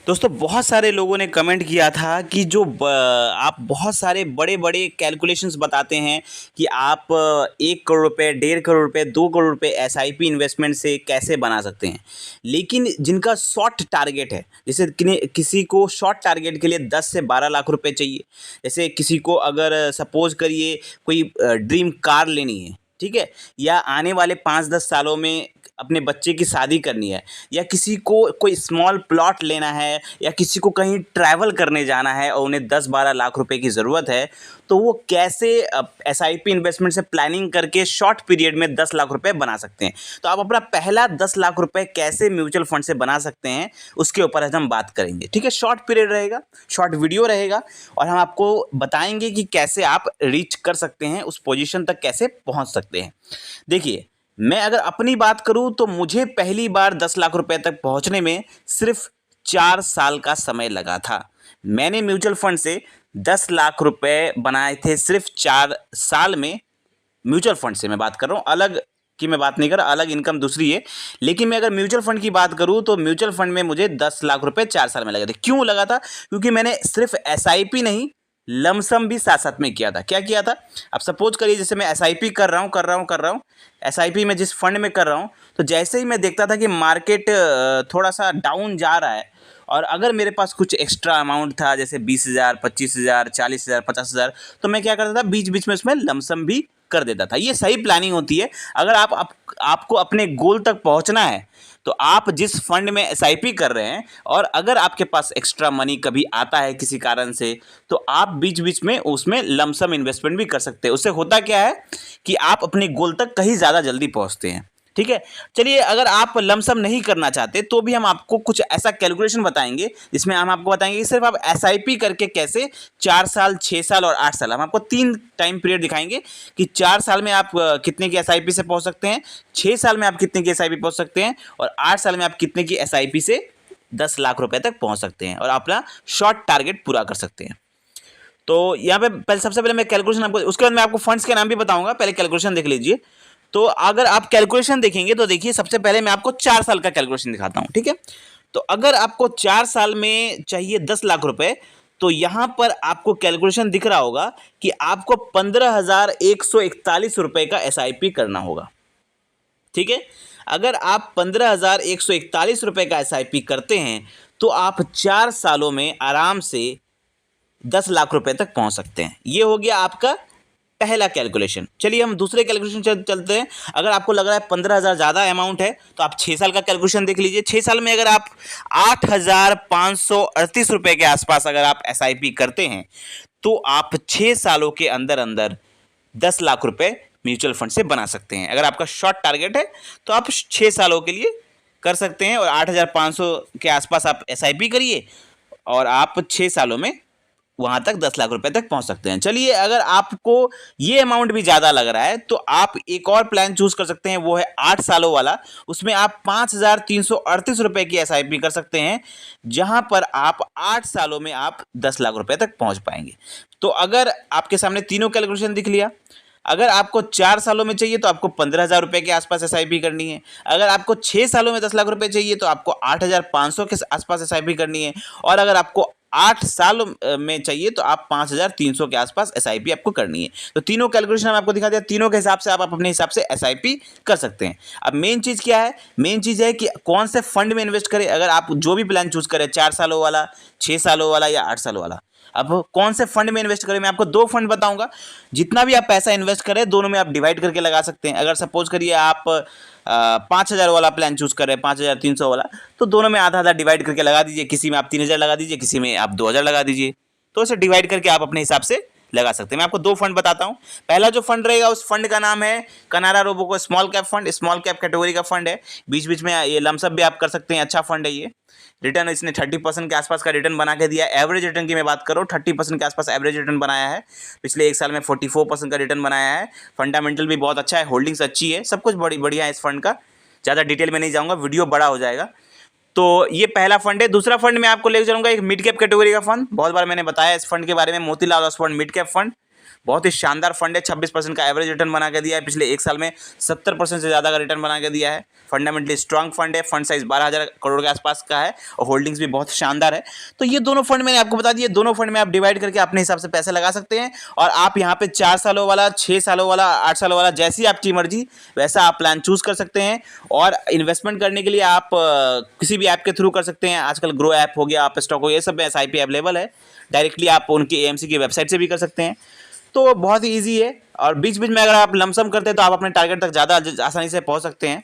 दोस्तों बहुत सारे लोगों ने कमेंट किया था कि आप बहुत सारे बड़े बड़े कैलकुलेशंस बताते हैं कि आप 1 करोड़ रुपए, 1.5 करोड़ रुपए, 2 करोड़ रुपए एसआईपी इन्वेस्टमेंट से कैसे बना सकते हैं। लेकिन जिनका शॉर्ट टारगेट है, जैसे किसी को शॉर्ट टारगेट के लिए 10 से 12 लाख रुपए चाहिए। जैसे किसी को अगर सपोज करिए कोई ड्रीम कार लेनी है, ठीक है, या आने वाले 5-10 सालों में अपने बच्चे की शादी करनी है, या किसी को कोई स्मॉल प्लॉट लेना है, या किसी को कहीं ट्रैवल करने जाना है और उन्हें 10-12 लाख रुपए की ज़रूरत है, तो वो कैसे एसआईपी इन्वेस्टमेंट से प्लानिंग करके शॉर्ट पीरियड में 10 लाख रुपए बना सकते हैं। तो आप अपना पहला 10 लाख रुपए कैसे म्यूचुअल फंड से बना सकते हैं, उसके ऊपर आज हम बात करेंगे। ठीक है, शॉर्ट पीरियड रहेगा, शॉर्ट वीडियो रहेगा, और हम आपको बताएंगे कि कैसे आप रीच कर सकते हैं, उस पोजीशन तक कैसे पहुंच सकते हैं। देखिए, मैं अगर अपनी बात करूं तो मुझे पहली बार 10 लाख रुपए तक पहुंचने में सिर्फ 4 साल का समय लगा था। मैंने म्यूचुअल फंड से 10 लाख रुपए बनाए थे सिर्फ 4 साल में। म्यूचुअल फंड से मैं बात कर रहा हूँ, अलग की मैं बात नहीं कर रहा, अलग इनकम दूसरी है। लेकिन मैं अगर म्यूचुअल फंड की बात करूँ तो म्यूचुअल फंड में मुझे 10 लाख रुपए 4 साल में लगे थे। क्यों लगा था? क्योंकि मैंने सिर्फ एसआईपी नहीं, लमसम भी साथ साथ में किया था। क्या किया था? अब सपोज करिए जैसे मैं एसआईपी कर रहा हूँ, एसआईपी में जिस फंड में कर रहा हूँ, तो जैसे ही मैं देखता था कि मार्केट थोड़ा सा डाउन जा रहा है, और अगर मेरे पास कुछ एक्स्ट्रा अमाउंट था, जैसे 20,000, 25,000, 40,000, 50,000, तो मैं क्या करता था, बीच बीच में उसमें लमसम भी कर देता था। ये सही प्लानिंग होती है। अगर आपको अपने गोल तक पहुंचना है, तो आप जिस फंड में एसआईपी कर रहे हैं, और अगर आपके पास एक्स्ट्रा मनी कभी आता है किसी कारण से, तो आप बीच बीच में उसमें लमसम इन्वेस्टमेंट भी कर सकते हैं। उससे होता क्या है कि आप अपने गोल तक कहीं ज़्यादा जल्दी पहुंचते हैं। ठीक है, चलिए, अगर आप लमसम नहीं करना चाहते तो भी हम आपको कुछ ऐसा कैलकुलेशन बताएंगे जिसमें हम आपको बताएंगे कि सिर्फ आप एसआईपी करके कैसे 4 साल, 6 साल और 8 साल, हम आपको 3 टाइम पीरियड दिखाएंगे कि 4 साल में आप कितने की एसआईपी से पहुंच सकते हैं, 6 साल में आप कितने की एसआईपी पहुंच सकते हैं, और 8 साल में आप कितने की एसआईपी से 10 लाख रुपए तक पहुंच सकते हैं और अपना शॉर्ट टारगेट पूरा कर सकते हैं। तो यहाँ पे सबसे पहले मैं कैलकुलेशन आपको, उसके बाद मैं आपको फंड्स के नाम भी बताऊंगा, पहले कैलकुलेशन देख लीजिए। तो अगर आप कैलकुलेशन देखेंगे तो देखिए, सबसे पहले मैं आपको 4 साल का कैलकुलेशन दिखाता हूं। ठीक है, तो अगर आपको 4 साल में चाहिए 10 लाख रुपए, तो यहां पर आपको कैलकुलेशन दिख रहा होगा कि आपको 15,141 रुपए का एसआईपी करना होगा। ठीक है, अगर आप 15,141 रुपए का एसआईपी करते हैं तो आप 4 सालों में आराम से 10 लाख रुपए तक पहुंच सकते हैं। ये हो गया आपका पहला कैलकुलेशन। चलिए हम दूसरे कैलकुलेशन चलते हैं। अगर आपको लग रहा है 15,000 ज़्यादा अमाउंट है, तो आप 6 साल का कैलकुलेशन देख लीजिए। 6 साल में अगर आप 8,538 रुपए के आसपास अगर आप एसआईपी करते हैं, तो आप 6 सालों के अंदर अंदर 10 लाख रुपए म्यूचुअल फंड से बना सकते हैं। अगर आपका शॉर्ट टारगेट है तो आप 6 सालों के लिए कर सकते हैं, और 8,500 के आसपास आप एसआईपी करिए, और आप 6 सालों में वहां तक 10 लाख रुपए तक पहुंच सकते हैं। चलिए, अगर आपको ये अमाउंट भी ज़्यादा लग रहा है तो आप एक और प्लान चूज कर सकते हैं, वो है 8 सालों वाला। उसमें आप 5,338 रुपए की एसआईपी कर सकते हैं, जहां पर आप 8 सालों में आप 10 लाख रुपए तक पहुंच पाएंगे। तो अगर आपके सामने तीनों कैलकुलेशन दिख लिया, अगर आपको 4 सालों में चाहिए तो आपको 15,000 रुपए के आसपास एसआईपी करनी है। अगर आपको 6 सालों में 10 लाख रुपए चाहिए तो आपको 8,500 के आसपास एसआईपी करनी है। और अगर आपको 8 साल में चाहिए तो आप 5,300 के आसपास एसआईपी आपको करनी है। तो तीनों कैलकुलेशन हम आपको दिखा दिया, तीनों के हिसाब से आप अपने हिसाब से एसआईपी कर सकते हैं। अब मेन चीज़ क्या है? मेन चीज़ है कि कौन से फंड में इन्वेस्ट करें। अगर आप जो भी प्लान चूज करें, 4 सालों वाला, 6 सालों वाला या 8 सालों वाला, अब कौन से फंड में इन्वेस्ट करें? मैं आपको 2 फंड बताऊंगा। जितना भी आप पैसा इन्वेस्ट करें, दोनों में आप डिवाइड करके लगा सकते हैं। अगर सपोज करिए आप 5,000 वाला प्लान चूज करें, 5,300 वाला, तो दोनों में आधा आधा डिवाइड करके लगा दीजिए। किसी में आप 3,000 लगा दीजिए, किसी में आप 2,000 लगा दीजिए। तो इसे डिवाइड करके आप अपने हिसाब से लगा सकते हैं। मैं आपको 2 फंड बताता हूं। पहला जो फंड रहेगा, उस फंड का नाम है Canara Robeco small cap fund. Small cap category का फंड है। बीच बीच में ये लमसम भी आप कर सकते हैं। अच्छा फंड है ये। रिटर्न इसने 30% के आसपास का रिटर्न बना के दिया। एवरेज रिटर्न की मैं बात करूँ, 30% के आसपास एवरेज रिटर्न बनाया है। पिछले 1 साल में 44% का रिटर्न बनाया है। फंडामेंटल भी बहुत अच्छा है, होल्डिंग्स अच्छी है, सब कुछ बड़ी बढ़िया है इस फंड का। ज़्यादा डिटेल में नहीं जाऊँगा, वीडियो बड़ा हो जाएगा। तो ये पहला फंड है। दूसरा फंड मैं आपको लेकर चलूँगा एक मिड कैप कैटेगरी का फंड। बहुत बार मैंने बताया इस फंड के बारे में, Motilal Oswal mid cap fund. बहुत ही शानदार फंड है। 26% का एवरेज रिटर्न बना के दिया है, पिछले 1 साल में 70% से ज़्यादा का रिटर्न बना के दिया है। फंडामेंटली स्ट्रांग फंड है, फंड साइज 12,000 करोड़ के आसपास का है और होल्डिंग्स भी बहुत शानदार है। तो ये दोनों फंड मैंने आपको बता दिए, दोनों फंड में आप डिवाइड करके अपने हिसाब से पैसे लगा सकते हैं और आप यहाँ पे 4 सालों वाला, 6 सालों वाला, 8 सालों वाला, जैसी आपकी मर्जी वैसा आप प्लान चूज कर सकते हैं। और इन्वेस्टमेंट करने के लिए आप किसी भी ऐप के थ्रू कर सकते हैं। आजकल ग्रो ऐप हो गया, आप स्टॉक हो गया, ये सब में SIP अवेलेबल है। डायरेक्टली आप उनकी AMC की वेबसाइट से भी कर सकते हैं। तो बहुत ही ईजी है और बीच बीच में अगर आप लमसम करते हैं तो आप अपने टारगेट तक ज़्यादा आसानी से पहुंच सकते हैं।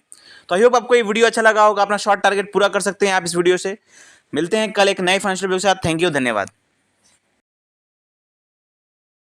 तो आई होप आपको ये वीडियो अच्छा लगा होगा, अपना शॉर्ट टारगेट पूरा कर सकते हैं आप इस वीडियो से। मिलते हैं कल एक नए फाइनेंशियल वीडियो के साथ। थैंक यू, धन्यवाद।